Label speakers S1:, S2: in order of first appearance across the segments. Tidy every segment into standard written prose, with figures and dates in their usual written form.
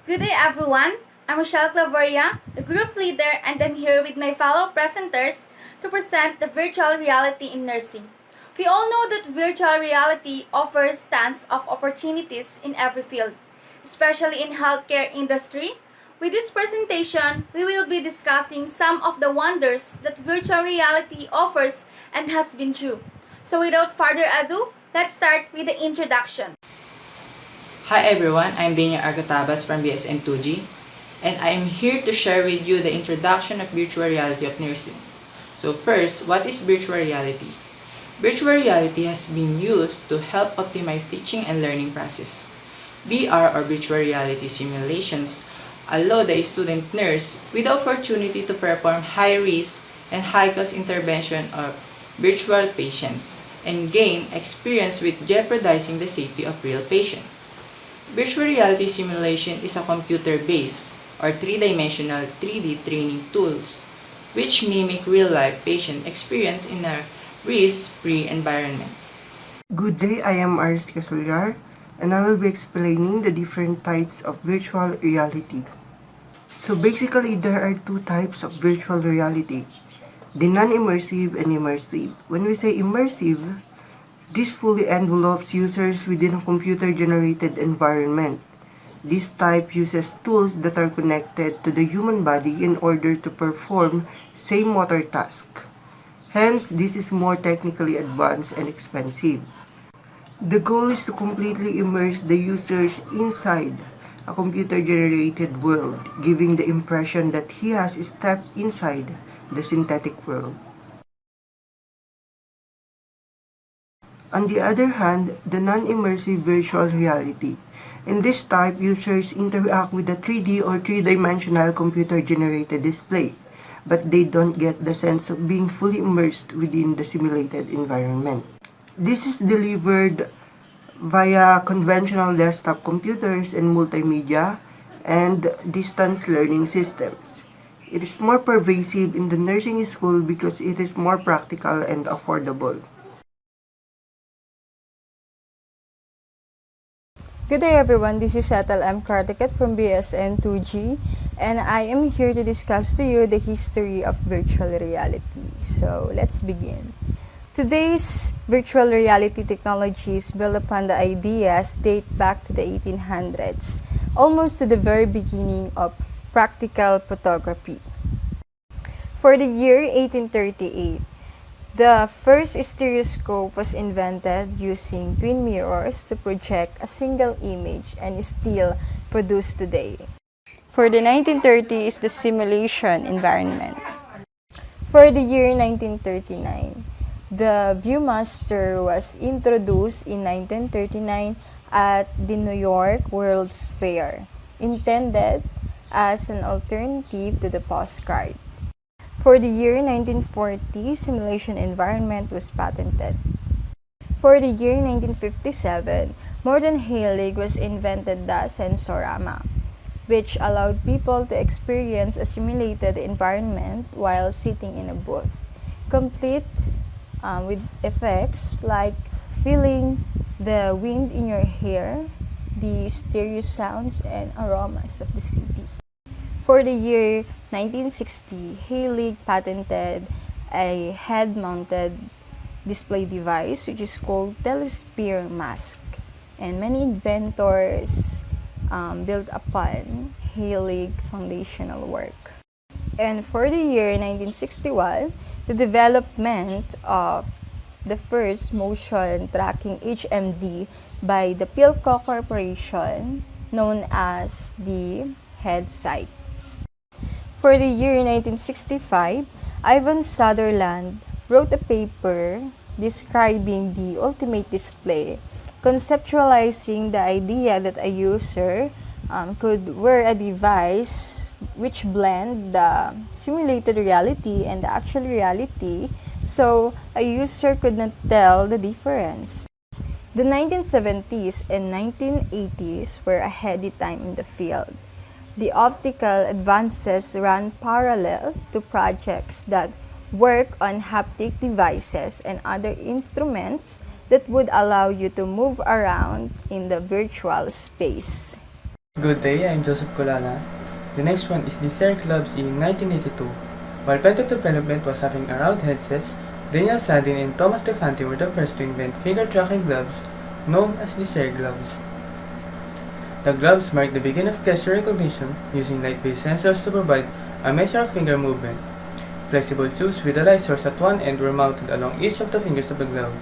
S1: Good day everyone, I'm Rochelle Claveria, the group leader, and I'm here with my fellow presenters to present the virtual reality in nursing. We all know that virtual reality offers tons of opportunities in every field, especially in healthcare industry. With this presentation, we will be discussing some of the wonders that virtual reality offers and has been through. So without further ado, let's start with the introduction.
S2: Hi everyone, I'm Daniel Argotabas from BSN2 and I'm here to share with you the introduction of virtual reality of nursing. So first, what is virtual reality? Virtual reality has been used to help optimize teaching and learning process. VR or virtual reality simulations allow the student nurse with the opportunity to perform high-risk and high-cost intervention of virtual patients and gain experience with jeopardizing the safety of real patients. Virtual reality simulation is a computer-based or three-dimensional 3D training tools which mimic real-life patient experience in a risk-free environment.
S3: Good day, I am Aris Casulyar and I will be explaining the different types of virtual reality. So basically, there are two types of virtual reality, the non-immersive and immersive. When we say immersive, this fully envelopes users within a computer-generated environment. This type uses tools that are connected to the human body in order to perform same motor task. Hence, this is more technically advanced and expensive. The goal is to completely immerse the users inside a computer-generated world, giving the impression that he has stepped inside the synthetic world. On the other hand, the non-immersive virtual reality. In this type, users interact with a 3D or three-dimensional computer-generated display, but they don't get the sense of being fully immersed within the simulated environment. This is delivered via conventional desktop computers and multimedia and distance learning systems. It is more pervasive in the nursing school because it is more practical and affordable.
S4: Good day everyone, this is Ethel M. Kartikat from BSN2 and I am here to discuss to you the history of virtual reality. So let's begin. Today's virtual reality technologies built upon the ideas date back to the 1800s, almost to the very beginning of practical photography. For the year 1838, the first stereoscope was invented using twin mirrors to project a single image and is still produced today. For the 1930s, the simulation environment. For the year 1939, the Viewmaster was introduced in 1939 at the New York World's Fair, intended as an alternative to the postcard. For the year 1940, simulation environment was patented. For the year 1957, modern Heilig was invented the Sensorama, which allowed people to experience a simulated environment while sitting in a booth, complete with effects like feeling the wind in your hair, the stereo sounds and aromas of the city. For the year 1960, Heilig patented a head-mounted display device which is called telesphere mask, and many inventors built upon Heilig foundational work. And for the year 1961, the development of the first motion tracking HMD by the Philco Corporation, known as the HeadSight. For the year 1965, Ivan Sutherland wrote a paper describing the ultimate display, conceptualizing the idea that a user could wear a device which blend the simulated reality and the actual reality, so a user could not tell the difference. The 1970s and 1980s were a heady time in the field. The optical advances ran parallel to projects that work on haptic devices and other instruments that would allow you to move around in the virtual space.
S5: Good day, I'm Joseph Colana. The next one is the Serre Clubs in 1982. While product development was happening around headsets, Daniel Sadin and Thomas Defante were the first to invent finger tracking gloves, known as the Serre gloves. The gloves marked the beginning of gesture recognition using light-based sensors to provide a measure of finger movement. Flexible tubes with a light source at one end were mounted along each of the fingers of the glove.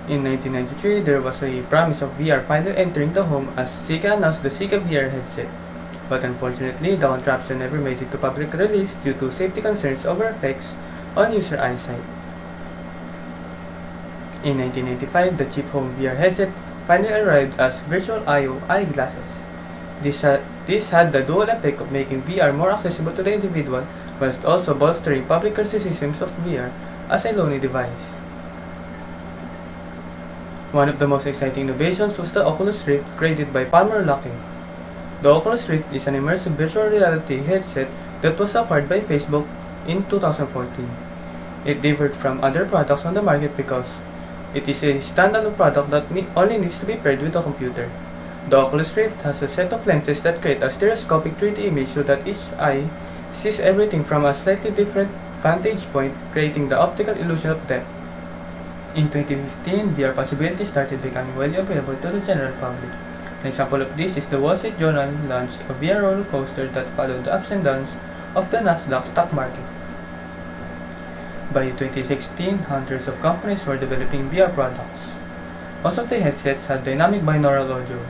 S5: In 1993, there was a promise of VR finally entering the home as Sega announced the Sega VR headset. But unfortunately, the contraption never made it to public release due to safety concerns over effects on user eyesight. In 1995, the cheap home VR headset finally arrived as Virtual IO eyeglasses. This had the dual effect of making VR more accessible to the individual whilst also bolstering public criticisms of VR as a lonely device. One of the most exciting innovations was the Oculus Rift created by Palmer Luckey. The Oculus Rift is an immersive virtual reality headset that was acquired by Facebook in 2014. It differed from other products on the market because it is a standalone product that only needs to be paired with a computer. The Oculus Rift has a set of lenses that create a stereoscopic 3D image so that each eye sees everything from a slightly different vantage point, creating the optical illusion of depth. In 2015, VR possibilities started becoming widely available to the general public. An example of this is the Wall Street Journal launched a VR roller coaster that followed the ups and downs of the Nasdaq stock market. By 2016, hundreds of companies were developing VR products. Most of the headsets had dynamic binaural audio.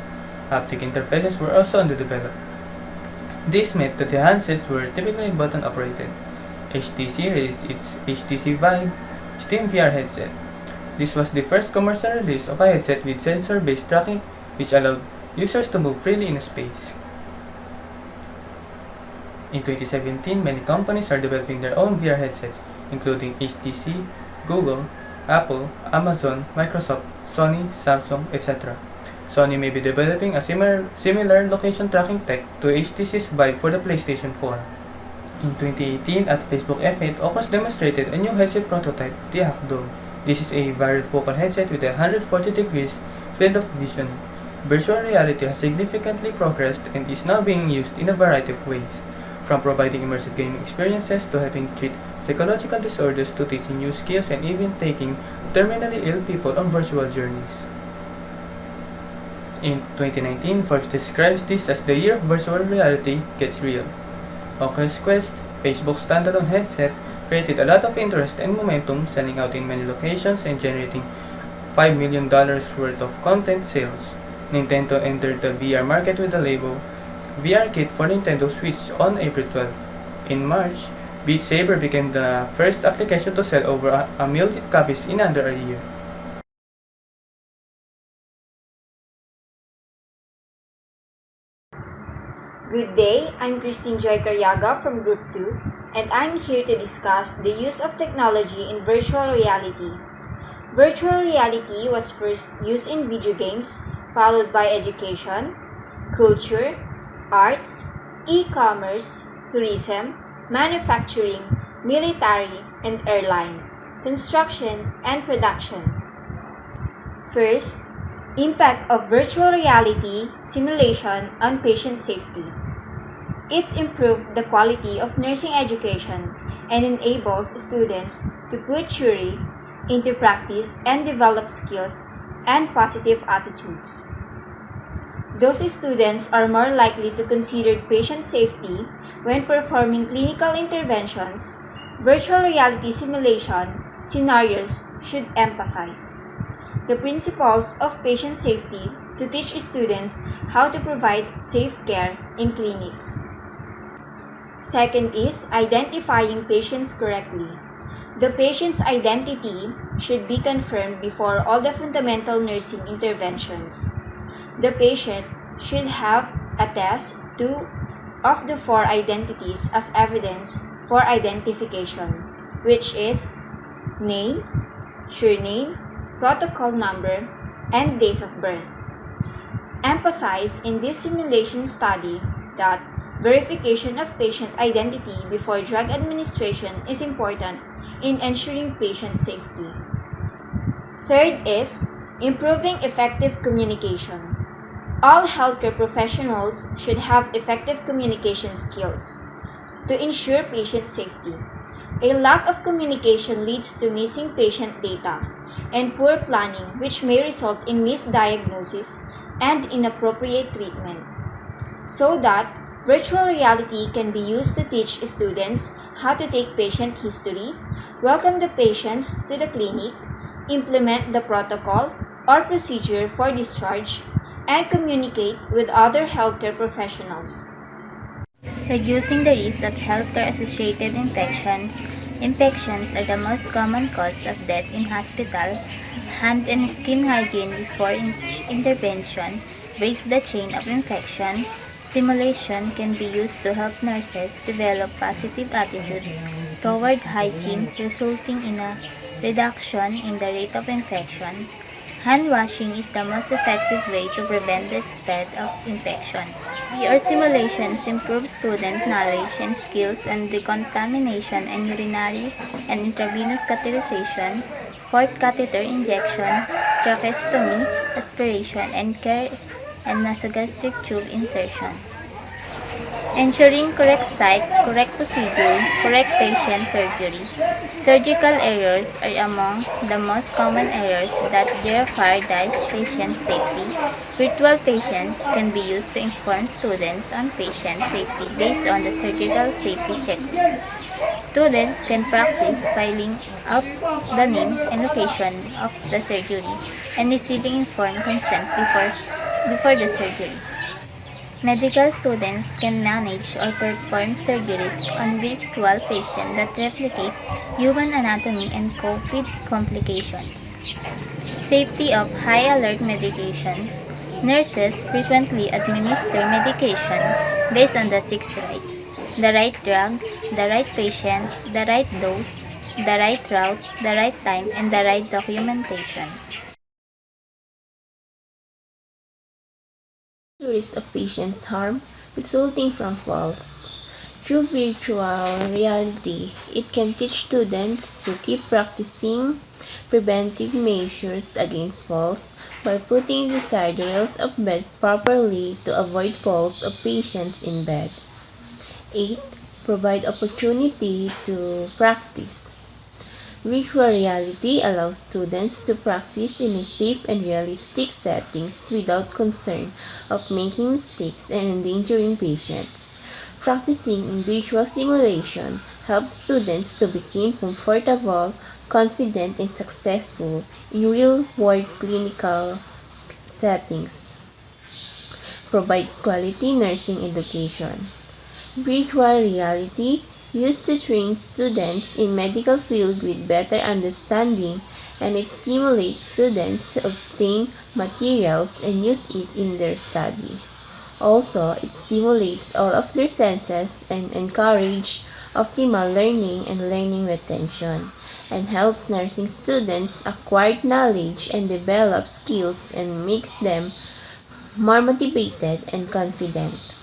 S5: Haptic interfaces were also underdeveloped. This meant that the handsets were typically button operated. HTC released its HTC Vive Steam VR headset. This was the first commercial release of a headset with sensor-based tracking which allowed users to move freely in space. In 2017, many companies are developing their own VR headsets, including HTC, Google, Apple, Amazon, Microsoft, Sony, Samsung, etc. Sony may be developing a similar location tracking tech to HTC's Vive for the PlayStation 4. In 2018, at Facebook F8, Oculus demonstrated a new headset prototype, the Half Dome. This is a varifocal headset with a 140 degrees field of vision. Virtual reality has significantly progressed and is now being used in a variety of ways, from providing immersive gaming experiences to helping treat psychological disorders to teaching new skills and even taking terminally ill people on virtual journeys. In 2019, Forbes describes this as the year of virtual reality gets real. Oculus Quest, Facebook's standalone headset, created a lot of interest and momentum, selling out in many locations and generating $5 million worth of content sales. Nintendo entered the VR market with the label VR Kit for Nintendo Switch on April 12. In March, Beat Saber became the first application to sell over a million copies in under a year.
S6: Good day, I'm Christine Joy Carriaga from Group 2, and I'm here to discuss the use of technology in virtual reality. Virtual reality was first used in video games, followed by education, culture, arts, e-commerce, tourism, manufacturing, military, and airline, construction, and production. First, impact of virtual reality simulation on patient safety. It's improved the quality of nursing education and enables students to put theory into practice and develop skills and positive attitudes. Those students are more likely to consider patient safety when performing clinical interventions. Virtual reality simulation scenarios should emphasize the principles of patient safety to teach students how to provide safe care in clinics. Second is identifying patients correctly. The patient's identity should be confirmed before all the fundamental nursing interventions. The patient should have a test of the 4 identities as evidence for identification, which is name, surname, protocol number, and date of birth. Emphasize in this simulation study that verification of patient identity before drug administration is important in ensuring patient safety. Third is improving effective communication. All healthcare professionals should have effective communication skills to ensure patient safety. A lack of communication leads to missing patient data and poor planning, which may result in misdiagnosis and inappropriate treatment. So that virtual reality can be used to teach students how to take patient history, welcome the patients to the clinic, implement the protocol or procedure for discharge, and communicate with other healthcare professionals.
S7: Reducing the risk of healthcare-associated infections. Infections are the most common cause of death in hospital. Hand and skin hygiene before intervention breaks the chain of infection. Simulation can be used to help nurses develop positive attitudes toward hygiene, resulting in a reduction in the rate of infections. Hand washing is the most effective way to prevent the spread of infections. VR simulations improve student knowledge and skills on decontamination and urinary and intravenous catheterization, port catheter injection, tracheostomy, aspiration, and nasogastric tube insertion. Ensuring correct site, correct procedure, correct patient surgery. Surgical errors are among the most common errors that jeopardize patient safety. Virtual patients can be used to inform students on patient safety based on the surgical safety checklist. Students can practice filing out the name and location of the surgery and receiving informed consent before the surgery. Medical students can manage or perform surgeries on virtual patients that replicate human anatomy and cope with complications. Safety of high alert medications. Nurses frequently administer medication based on the six rights: the right drug, the right patient, the right dose, the right route, the right time, and the right documentation.
S8: Risk of patients' harm resulting from falls. Through virtual reality, it can teach students to keep practicing preventive measures against falls by putting the side rails of bed properly to avoid falls of patients in bed. 8. Provide opportunity to practice. Virtual reality allows students to practice in a safe and realistic settings without concern of making mistakes and endangering patients. Practicing in virtual simulation helps students to become comfortable, confident, and successful in real-world clinical settings. Provides quality nursing education. Virtual reality used to train students in medical field with better understanding, and it stimulates students to obtain materials and use it in their study. Also, it stimulates all of their senses and encourages optimal learning and learning retention, and helps nursing students acquire knowledge and develop skills and makes them more motivated and confident.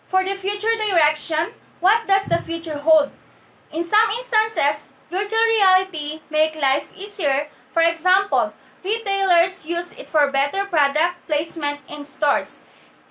S1: For the future direction, what does the future hold? In some instances, virtual reality make life easier. For example, retailers use it for better product placement in stores.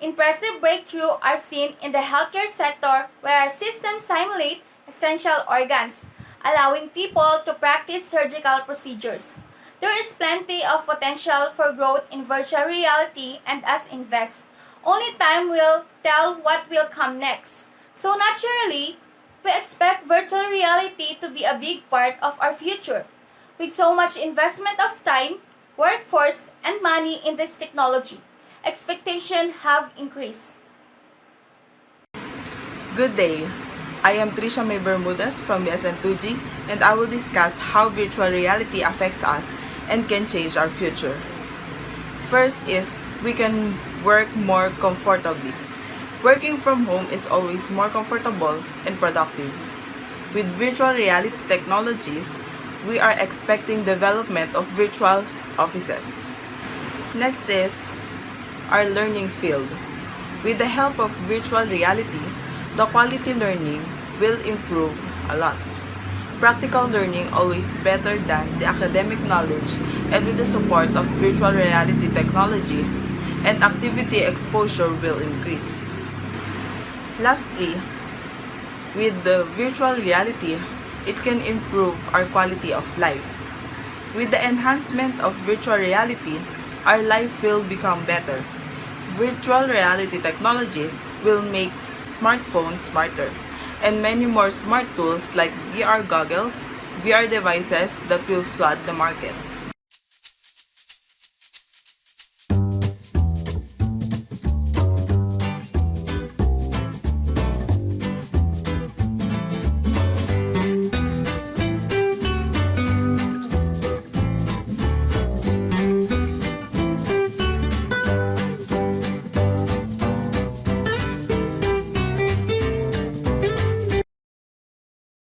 S1: Impressive breakthroughs are seen in the healthcare sector where systems simulate essential organs, allowing people to practice surgical procedures. There is plenty of potential for growth in virtual reality, and as invest. Only time will tell what will come next. So naturally, we expect virtual reality to be a big part of our future. With so much investment of time, workforce, and money in this technology, expectations have increased.
S9: Good day. I am Trisha May Bermudez from BSN2G, and I will discuss how virtual reality affects us and can change our future. First is we can work more comfortably. Working from home is always more comfortable and productive. With virtual reality technologies, we are expecting development of virtual offices. Next is our learning field. With the help of virtual reality, the quality learning will improve a lot. practical learning always better than the academic knowledge, and with the support of virtual reality technology and activity exposure will increase. Lastly, with the virtual reality, it can improve our quality of life. With the enhancement of virtual reality, our life will become better. Virtual reality technologies will make smartphones smarter, and many more smart tools like VR goggles, VR devices that will flood the market.